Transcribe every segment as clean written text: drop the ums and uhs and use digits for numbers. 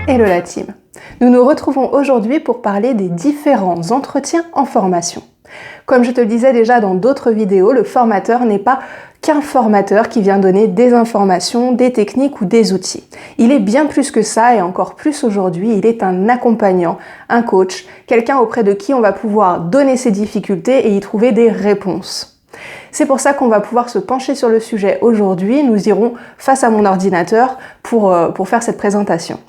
Hello la team! Nous nous retrouvons aujourd'hui pour parler des différents entretiens en formation. Comme je te le disais déjà dans d'autres vidéos, le formateur n'est pas qu'un formateur qui vient donner des informations, des techniques ou des outils. Il est bien plus que ça et encore plus aujourd'hui, il est un accompagnant, un coach, quelqu'un auprès de qui on va pouvoir donner ses difficultés et y trouver des réponses. C'est pour ça qu'on va pouvoir se pencher sur le sujet aujourd'hui. Nous irons face à mon ordinateur pour faire cette présentation.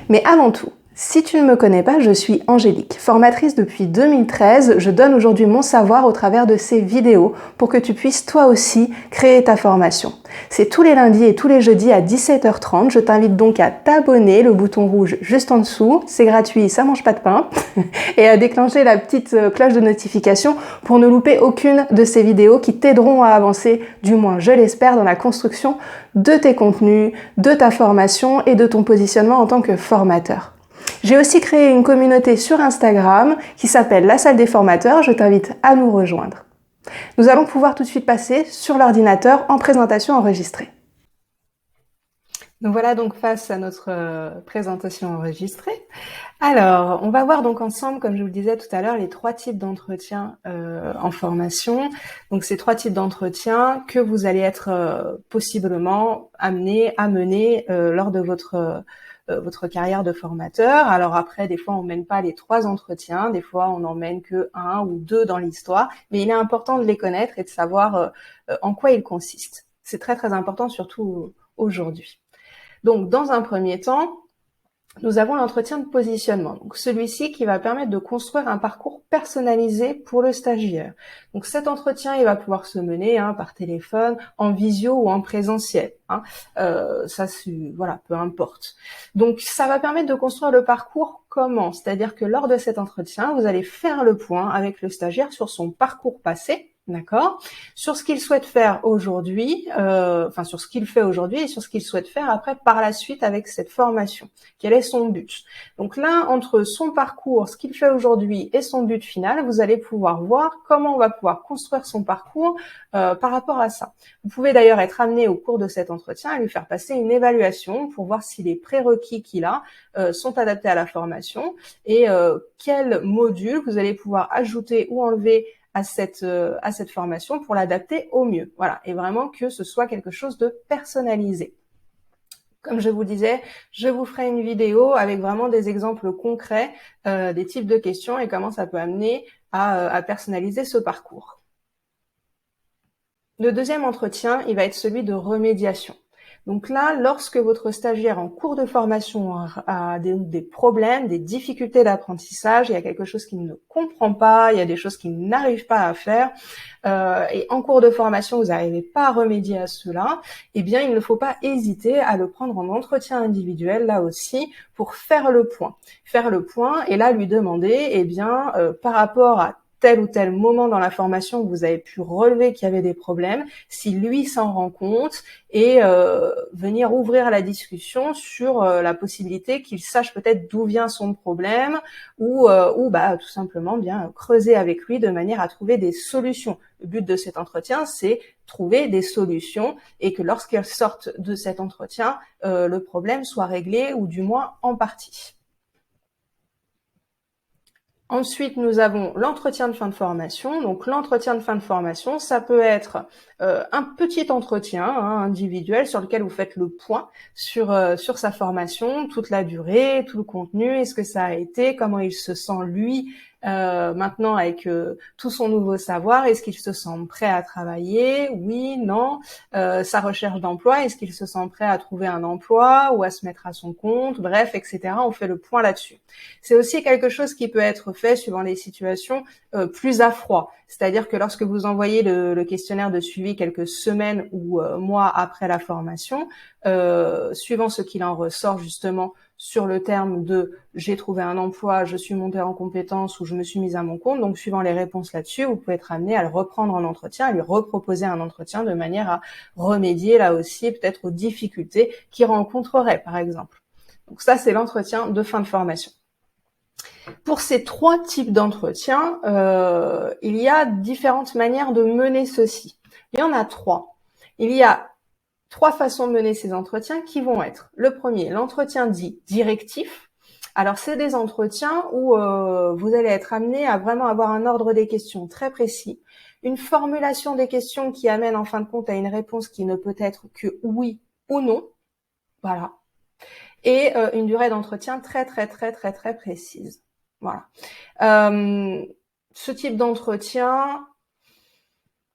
Mais avant tout, si tu ne me connais pas, je suis Angélique, formatrice depuis 2013. Je donne aujourd'hui mon savoir au travers de ces vidéos pour que tu puisses toi aussi créer ta formation. C'est tous les lundis et tous les jeudis à 17h30. Je t'invite donc à t'abonner, le bouton rouge juste en dessous. C'est gratuit, ça mange pas de pain. Et à déclencher la petite cloche de notification pour ne louper aucune de ces vidéos qui t'aideront à avancer, du moins je l'espère, dans la construction de tes contenus, de ta formation et de ton positionnement en tant que formateur. J'ai aussi créé une communauté sur Instagram qui s'appelle La Salle des Formateurs. Je t'invite à nous rejoindre. Nous allons pouvoir tout de suite passer sur l'ordinateur en présentation enregistrée. Nous voilà donc face à notre présentation enregistrée. Alors, on va voir donc ensemble, comme je vous le disais tout à l'heure, les trois types d'entretiens en formation. Donc, ces trois types d'entretiens que vous allez être possiblement amenés à mener lors de votre carrière de formateur. Alors après, des fois, on mène pas les trois entretiens, des fois, on en mène que un ou deux dans l'histoire, mais il est important de les connaître et de savoir en quoi ils consistent. C'est très, très important, surtout aujourd'hui. Donc, dans un premier temps, nous avons l'entretien de positionnement. Donc, celui-ci qui va permettre de construire un parcours personnalisé pour le stagiaire. Donc, cet entretien, il va pouvoir se mener par téléphone, en visio ou en présentiel. Voilà, peu importe. Donc, ça va permettre de construire le parcours comment? C'est-à-dire que lors de cet entretien, vous allez faire le point avec le stagiaire sur son parcours passé, d'accord, sur ce qu'il souhaite faire aujourd'hui, sur ce qu'il fait aujourd'hui et sur ce qu'il souhaite faire après par la suite avec cette formation. Quel est son but? Donc là, entre son parcours, ce qu'il fait aujourd'hui et son but final, vous allez pouvoir voir comment on va pouvoir construire son parcours par rapport à ça. Vous pouvez d'ailleurs être amené au cours de cet entretien à lui faire passer une évaluation pour voir si les prérequis qu'il a sont adaptés à la formation et quels modules vous allez pouvoir ajouter ou enlever à cette formation pour l'adapter au mieux. Voilà, et vraiment que ce soit quelque chose de personnalisé. Comme je vous disais, je vous ferai une vidéo avec vraiment des exemples concrets des types de questions et comment ça peut amener à personnaliser ce parcours. Le deuxième entretien, il va être celui de remédiation. Donc là, lorsque votre stagiaire en cours de formation a des problèmes, des difficultés d'apprentissage, il y a quelque chose qu'il ne comprend pas, il y a des choses qu'il n'arrive pas à faire, et en cours de formation, vous n'arrivez pas à remédier à cela, eh bien, il ne faut pas hésiter à le prendre en entretien individuel, là aussi, pour faire le point. Faire le point et là, lui demander, eh bien, par rapport à tel ou tel moment dans la formation où vous avez pu relever qu'il y avait des problèmes, si lui s'en rend compte et venir ouvrir la discussion sur la possibilité qu'il sache peut-être d'où vient son problème ou tout simplement bien creuser avec lui de manière à trouver des solutions. Le but de cet entretien, c'est trouver des solutions et que lorsqu'elles sortent de cet entretien, le problème soit réglé ou du moins en partie. Ensuite, nous avons l'entretien de fin de formation. Donc, l'entretien de fin de formation, ça peut être un petit entretien individuel sur lequel vous faites le point sur sa formation, toute la durée, tout le contenu, est-ce que ça a été, comment il se sent lui maintenant avec tout son nouveau savoir, est-ce qu'il se sent prêt à travailler? Oui, non. Sa recherche d'emploi, est-ce qu'il se sent prêt à trouver un emploi ou à se mettre à son compte? Bref, etc. On fait le point là-dessus. C'est aussi quelque chose qui peut être fait suivant les situations plus à froid. C'est-à-dire que lorsque vous envoyez le questionnaire de suivi quelques semaines ou mois après la formation, suivant ce qu'il en ressort justement sur le terme de « j'ai trouvé un emploi, je suis montée en compétence » ou « je me suis mise à mon compte », donc suivant les réponses là-dessus, vous pouvez être amené à le reprendre en entretien, à lui reproposer un entretien de manière à remédier là aussi peut-être aux difficultés qu'il rencontrerait par exemple. Donc ça, c'est l'entretien de fin de formation. Pour ces trois types d'entretiens, il y a différentes manières de mener ceci. Il y en a trois. Il y a 3 façons de mener ces entretiens qui vont être le premier, l'entretien dit directif. Alors, c'est des entretiens où vous allez être amené à vraiment avoir un ordre des questions très précis, une formulation des questions qui amène en fin de compte à une réponse qui ne peut être que oui ou non. Voilà. Et une durée d'entretien très précise. Voilà. Ce type d'entretien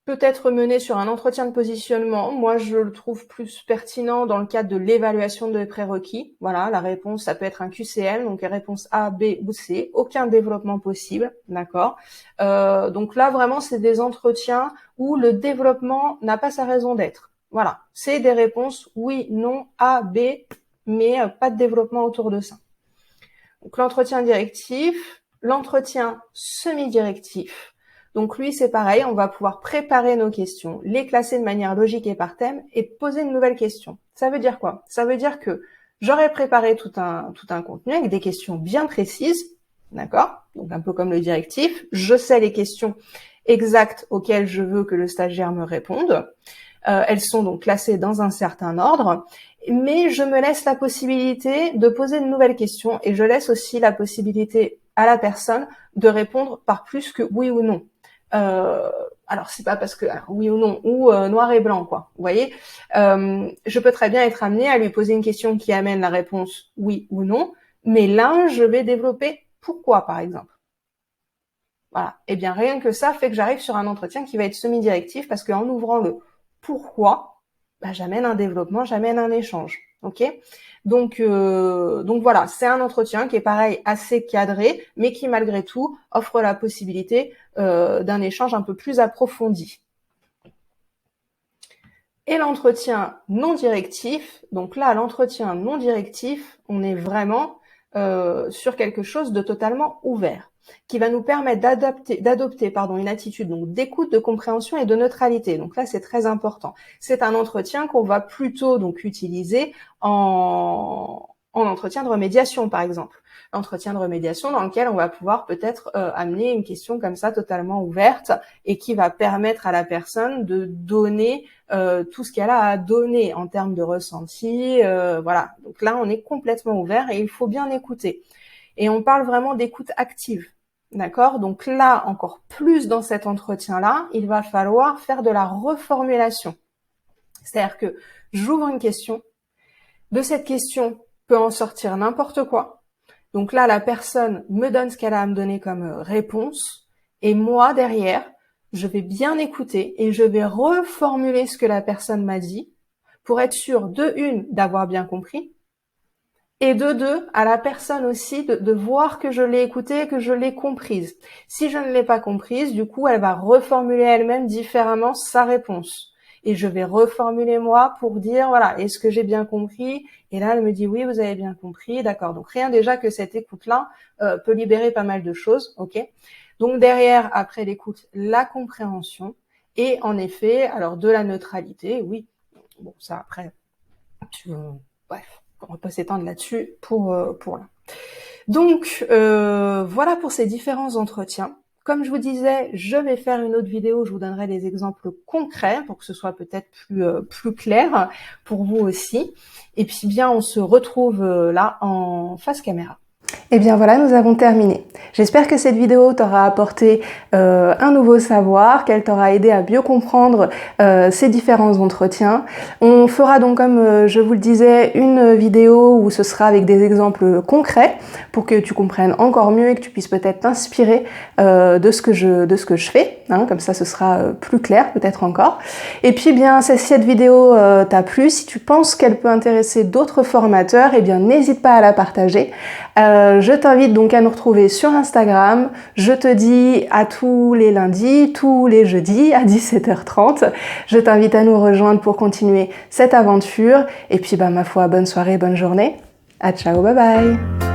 peut être mené sur un entretien de positionnement. Moi, je le trouve plus pertinent dans le cadre de l'évaluation des prérequis. Voilà, la réponse, ça peut être un QCM, donc réponse A, B ou C. Aucun développement possible, d'accord. Donc là, vraiment, c'est des entretiens où le développement n'a pas sa raison d'être. Voilà, c'est des réponses oui, non, A, B, mais pas de développement autour de ça. Donc l'entretien directif, l'entretien semi-directif. Donc lui, c'est pareil, on va pouvoir préparer nos questions, les classer de manière logique et par thème et poser une nouvelle question. Ça veut dire quoi? Ça veut dire que j'aurais préparé tout un contenu avec des questions bien précises, d'accord? Donc un peu comme le directif, je sais les questions exactes auxquelles je veux que le stagiaire me réponde. Elles sont donc classées dans un certain ordre, mais je me laisse la possibilité de poser une nouvelle question et je laisse aussi la possibilité à la personne de répondre par plus que oui ou non. Alors c'est pas parce que oui ou non ou noir et blanc quoi. Vous voyez, je peux très bien être amenée à lui poser une question qui amène la réponse oui ou non, mais là je vais développer pourquoi par exemple. Voilà. Et bien rien que ça fait que j'arrive sur un entretien qui va être semi-directif parce qu'en ouvrant le pourquoi, bah, j'amène un développement, j'amène un échange. Ok, donc voilà, c'est un entretien qui est pareil assez cadré, mais qui malgré tout offre la possibilité d'un échange un peu plus approfondi. Et l'entretien non directif, donc là, l'entretien non directif, on est vraiment sur quelque chose de totalement ouvert, qui va nous permettre d'adopter une attitude donc d'écoute, de compréhension et de neutralité. Donc là, c'est très important. C'est un entretien qu'on va plutôt donc utiliser en entretien de remédiation, par exemple. L'entretien de remédiation dans lequel on va pouvoir peut-être amener une question comme ça totalement ouverte et qui va permettre à la personne de donner tout ce qu'elle a à donner en termes de ressenti. Voilà. Donc là, on est complètement ouvert et il faut bien écouter. Et on parle vraiment d'écoute active. D'accord? Donc là, encore plus dans cet entretien-là, il va falloir faire de la reformulation. C'est-à-dire que j'ouvre une question. De cette question peut en sortir n'importe quoi. Donc là, la personne me donne ce qu'elle a à me donner comme réponse. Et moi, derrière, je vais bien écouter et je vais reformuler ce que la personne m'a dit pour être sûr, de une, d'avoir bien compris, et de deux, à la personne aussi de voir que je l'ai écoutée, que je l'ai comprise. Si je ne l'ai pas comprise, du coup, elle va reformuler elle-même différemment sa réponse. Et je vais reformuler moi pour dire, voilà, est-ce que j'ai bien compris? Et là, elle me dit, oui, vous avez bien compris, d'accord. Donc, rien déjà que cette écoute-là peut libérer pas mal de choses, ok? Donc, derrière, après l'écoute, la compréhension. Et en effet, alors, de la neutralité, oui. Bon, ça, après, bref. On va pas s'étendre là-dessus pour là. Donc, voilà pour ces différents entretiens. Comme je vous disais, je vais faire une autre vidéo, je vous donnerai des exemples concrets pour que ce soit peut-être plus clair pour vous aussi. Et puis bien, on se retrouve là en face caméra. Et bien voilà, nous avons terminé. J'espère que cette vidéo t'aura apporté un nouveau savoir, qu'elle t'aura aidé à mieux comprendre ces différents entretiens. On fera donc, comme je vous le disais, une vidéo où ce sera avec des exemples concrets pour que tu comprennes encore mieux et que tu puisses peut-être t'inspirer de ce que je fais. Hein, comme ça, ce sera plus clair peut-être encore. Et puis bien, si cette vidéo t'a plu, si tu penses qu'elle peut intéresser d'autres formateurs, eh bien n'hésite pas à la partager. Je t'invite donc à nous retrouver sur Instagram. Je te dis à tous les lundis, tous les jeudis à 17h30. Je t'invite à nous rejoindre pour continuer cette aventure. Et puis, ma foi, bonne soirée, bonne journée. À ciao, bye bye.